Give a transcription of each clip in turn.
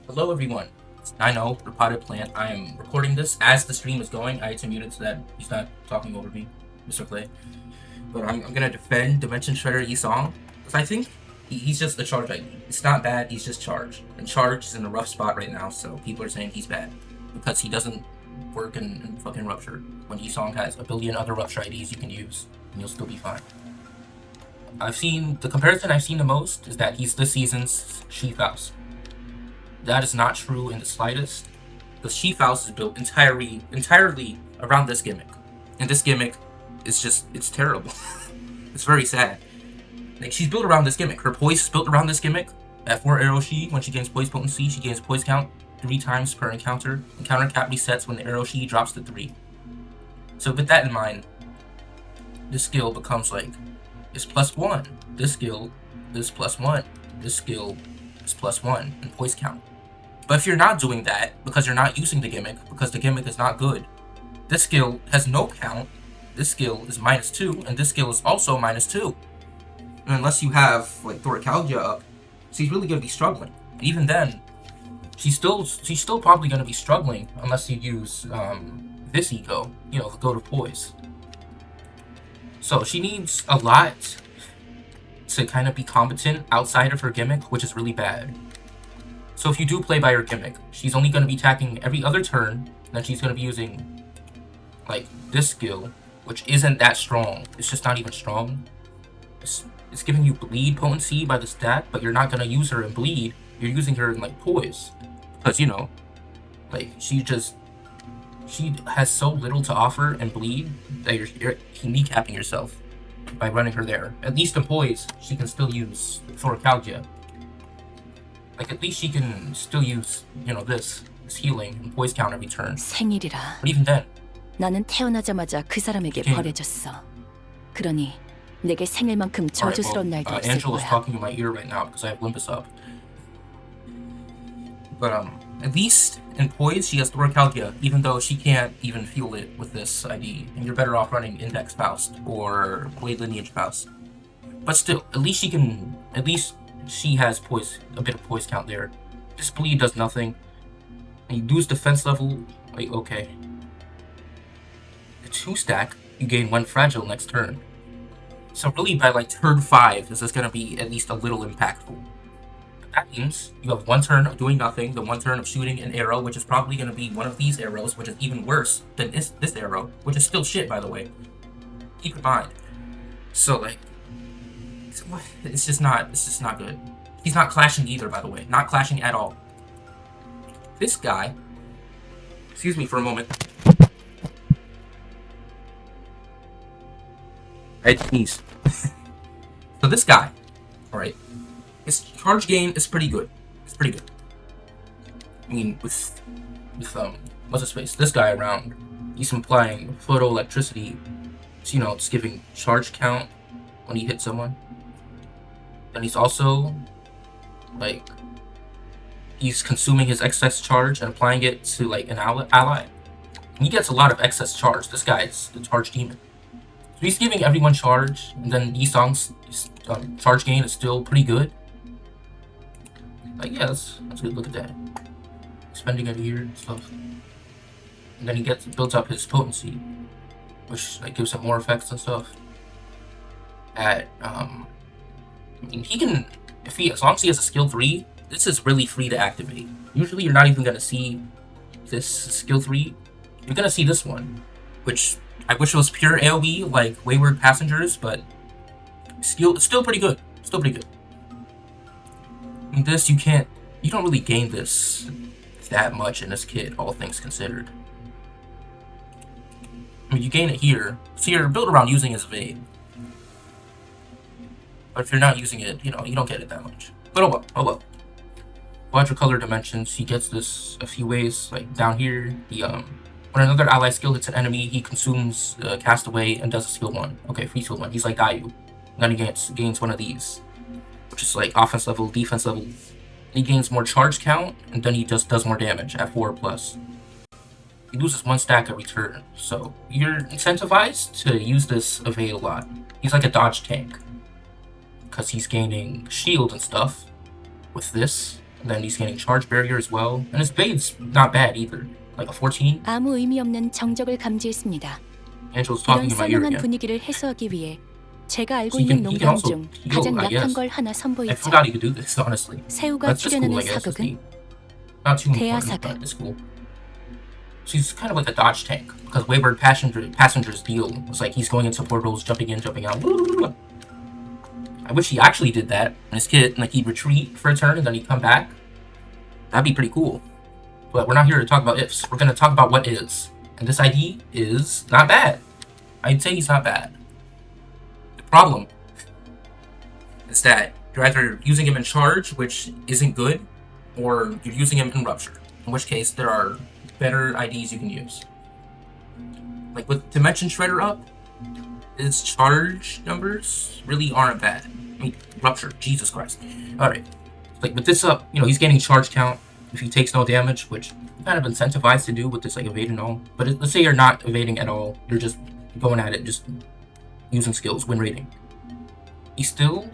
Hello everyone, it's Dino, the Potted Plant. I am recording this as the stream is going. I had to mute it so that he's not talking over me, Mr. Clay. But I'm gonna defend Dimension Shredder Yi-Song, because I think he's just a charge ID. It's not bad, he's just charge. And charge is in a rough spot right now, so people are saying he's bad. Because he doesn't work in fucking Rupture, when Yi-Song has a billion other Rupture IDs you can use, and you'll still be fine. The comparison I've seen the most is that he's this season's She-Faust. That is not true in the slightest. The She-Faust is built entirely around this gimmick. And this gimmick is it's terrible. It's very sad. Like, she's built around this gimmick. Her poise is built around this gimmick. At 4 arrow She, when she gains poise potency, she gains poise count 3 times per encounter. Encounter cap resets when the arrow She drops to 3. So with that in mind, this skill becomes like, it's +1. This skill is +1. This skill is +1 in poise count. But if you're not doing that, because you're not using the gimmick, because the gimmick is not good, this skill has no count, this skill is -2, and this skill is also -2. And unless you have, like, Thoracalgia up, she's really going to be struggling. And even then, she's still probably going to be struggling unless you use this eco, the Goat of Poise. So she needs a lot to kind of be competent outside of her gimmick, which is really bad. So if you do play by her gimmick, she's only going to be attacking every other turn, and then she's going to be using, like, this skill, which isn't that strong. It's just not even strong. It's giving you bleed potency by the stat, but you're not going to use her in bleed. You're using her in, like, poise. Because, like, she has so little to offer in bleed that you're kneecapping yourself by running her there. At least in poise, she can still use Thoracalgia. Like, at least she can still use, this healing and poise count every turn. 생일이라. But even then, 나는 태어나자마자 그 사람에게 버려졌어. 그러니 내게 생일만큼 저주스러운 날도 없을 Angela's 거야. talking in my ear right now because I have Limbus up. But at least in poise, she has Thoracalgia, even though she can't even feel it with this ID. And you're better off running Index Faust or Blade Lineage Faust. But still, at least she has poise, a bit of poise count there. This bleed does nothing. And you lose defense level, like, okay. The 2 stack, you gain 1 fragile next turn. So really by like turn 5, this is going to be at least a little impactful. But that means you have 1 turn of doing nothing, the 1 turn of shooting an arrow, which is probably going to be one of these arrows, which is even worse than this arrow, which is still shit, by the way. Keep in mind. So, like, it's just not good. He's not clashing either, by the way. Not clashing at all. This guy, excuse me for a moment. I sneeze. So this guy, alright, his charge gain is pretty good. It's pretty good. I mean, with what's his face? This guy around, he's implying photoelectricity. So, it's giving charge count when he hits someone. And he's also, like, he's consuming his excess charge and applying it to, like, an ally. And he gets a lot of excess charge. This guy is the charge demon. So he's giving everyone charge, and then Yi-Song's charge gain is still pretty good. Like, yeah, that's good. Look at that. Spending it here and stuff. And then he builds up his potency, which, like, gives him more effects and stuff. I mean, he can, as long as he has a skill 3, this is really free to activate. Usually you're not even going to see this skill 3. You're going to see this one, which I wish it was pure AoE, like Wayward Passengers, but it's still pretty good. Still pretty good. And this, you don't really gain this that much in this kit, all things considered. I mean, you gain it here, so you're built around using as Evade. But if you're not using it, you don't get it that much. But oh well. Quadricolor Dimensions, he gets this a few ways, like down here, when another ally skill hits an enemy, he consumes Castaway and does a skill 1. Okay, free skill 1. He's like Gayu. And then he gains one of these, which is like offense level, defense level. And he gains more charge count, and then he just does more damage at 4+. He loses 1 stack every turn, so you're incentivized to use this Evade a lot. He's like a dodge tank, because he's gaining shield and stuff with this, And then he's getting charge barrier as well. And his bait's not bad either. Like a 14. 아무 의미 없는 정적을 감지했습니다. Angel's 이런 talking in my ear 썰렁한 again. 분위기를 해소하기 위해 제가 알고 He 있는 can 농담 also 중 heal, 가장 I 약한 guess. 걸 하나 I 선보이자. forgot he could do this, honestly. 새우가 That's just cool, 출연하는 I guess. 사극은 Not too important, 대하사극. but it's cool. She's kind of like a dodge tank, because Wayward Passenger's deal was like he's going into portals, jumping in, jumping out. I wish he actually did that in his kit, like he'd retreat for a turn and then he'd come back. That'd be pretty cool. But we're not here to talk about ifs. We're going to talk about what is. And this ID is not bad. I'd say he's not bad. The problem is that you're either using him in charge, which isn't good, or you're using him in rupture, in which case there are better IDs you can use. Like with Dimension Shredder up, his charge numbers really aren't bad. I mean, rupture, Jesus Christ. Alright. Like with this up, he's gaining charge count if he takes no damage, which you're kind of incentivized to do with this like evade and all. But let's say you're not evading at all, you're just going at it, just using skills, win rating. He's still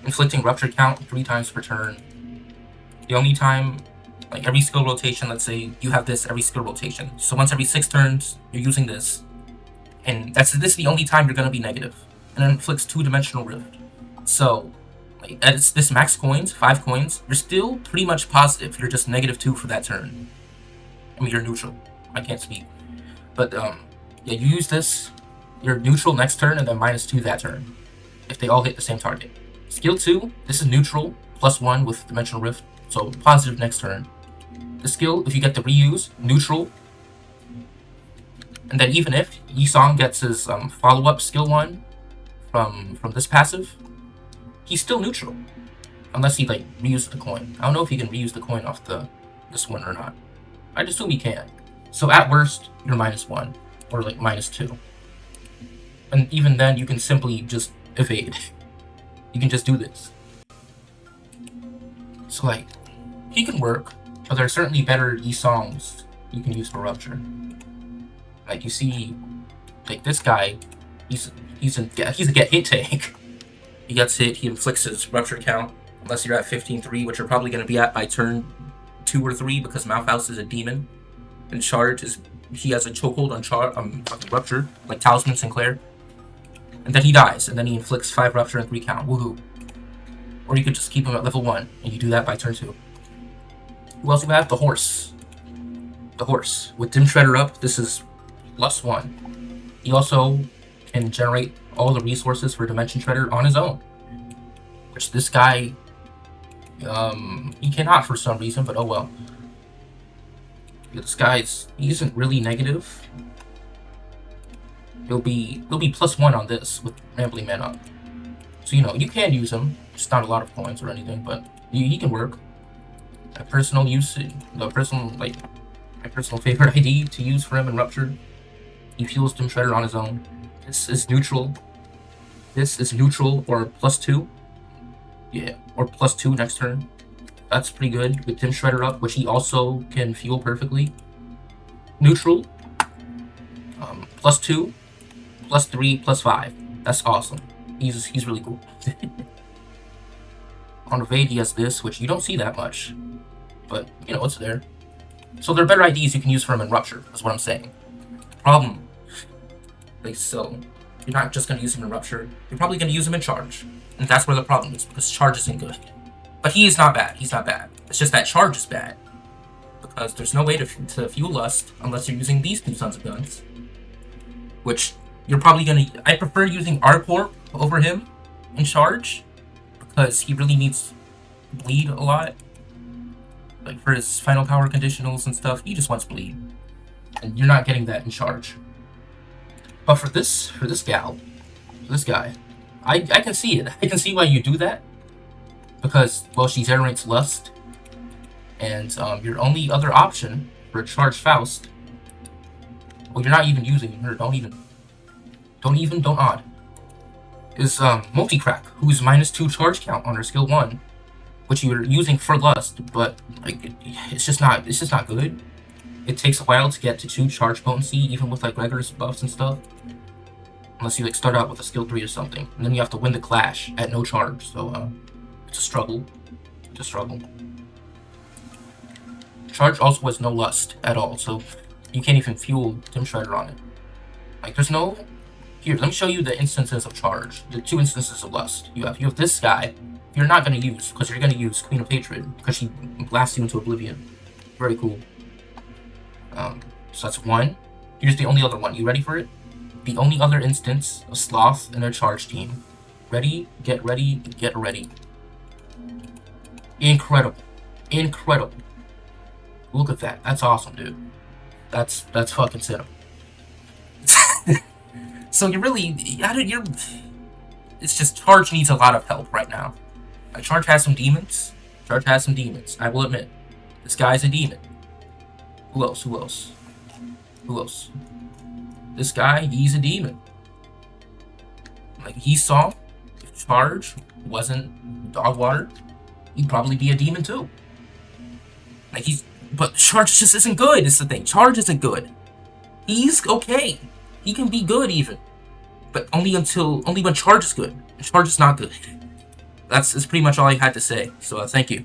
inflicting rupture count 3 times per turn. The only time, like every skill rotation, let's say you have this every skill rotation. So once every 6 turns, you're using this. And this is the only time you're going to be negative. And it inflicts 2-dimensional rift. So, like, at this max coins, 5 coins, you're still pretty much positive. You're just -2 for that turn. I mean, you're neutral. I can't speak. But, yeah, you use this, you're neutral next turn, and then -2 that turn. If they all hit the same target. Skill 2, this is neutral, +1 with Dimensional Rift. So, positive next turn. The skill, if you get the reuse, neutral. And then even if Yi-Song gets his follow-up skill 1 from this passive, he's still neutral. Unless he like reuses the coin. I don't know if he can reuse the coin off this one or not. I'd assume he can. So at worst, you're -1 or like -2. And even then you can simply just evade. You can just do this. So like he can work, but there are certainly better Yi-Songs you can use for rupture. Like you see, like this guy, he's a get hit tank. He gets hit, he inflicts his rupture count, unless you're at 15-3, which you're probably going to be at by turn 2 or 3 because Malphus is a demon. And charge he has a chokehold on rupture, like Talisman Sinclair. And then he dies, and then he inflicts 5 rupture and 3 count. Woohoo! Or you could just keep him at level 1, and you do that by turn 2. Who else do we have? The horse. The horse. With Dim Shredder up, this is +1. He also can generate all the resources for Dimension Shredder on his own. Which this guy, he cannot for some reason, but oh well. This guy he isn't really negative. He'll be +1 on this with Rambling Man up. So you can use him, just not a lot of coins or anything, but he can work. My personal favorite ID to use for him in Rupture. He fuels Dim Shredder on his own. This is neutral. This is neutral or +2. Yeah, or +2 next turn. That's pretty good with Dim Shredder up, which he also can fuel perfectly. Neutral. +2, +3, +5. That's awesome. He's really cool. On evade, he has this, which you don't see that much, but it's there. So there are better IDs you can use for him in Rupture. That's what I'm saying. Problem. So you're not just gonna use him in Rupture. You're probably gonna use him in Charge, and that's where the problem is because Charge isn't good. But he is not bad. He's not bad. It's just that Charge is bad because there's no way to fuel Lust unless you're using these 2 sons of guns, which you're probably gonna. I prefer using Arcorp over him in Charge because he really needs bleed a lot. Like for his final power conditionals and stuff, he just wants bleed, and you're not getting that in Charge. But for this guy, I can see it. I can see why you do that. Because, well, she generates Lust. And your only other option for a Charged Faust, well, you're not even using her, don't odd, is Multicrack, who's -2 charge count on her skill 1, which you're using for Lust, but like it's just not good. It takes a while to get to 2 charge potency, even with like Regulus buffs and stuff. Unless you like start out with a skill 3 or something, and then you have to win the clash at no charge. So it's a struggle. Charge also has no lust at all, so you can't even fuel Dim Shredder on it. Like, there's no... Here, let me show you the instances of Charge. The 2 instances of lust. You have this guy, you're not going to use, because you're going to use Queen of Hatred, because she blasts you into oblivion. Very cool. So that's 1. Here's the only other one. You ready for it? The only other instance of Sloth and their Charge team. Ready, get ready, get ready. Incredible. Incredible. Look at that. That's awesome, dude. That's fucking cinema. So it's just Charge needs a lot of help right now. Charge has some demons. Charge has some demons. I will admit. This guy's a demon. Who else? Who else? Who else? This guy, he's a demon. Like, he saw if Charge wasn't dog water, he'd probably be a demon too. Like, but Charge just isn't good, is the thing. Charge isn't good. He's okay. He can be good even. But only when Charge is good. Charge is not good. That's pretty much all I had to say. So thank you.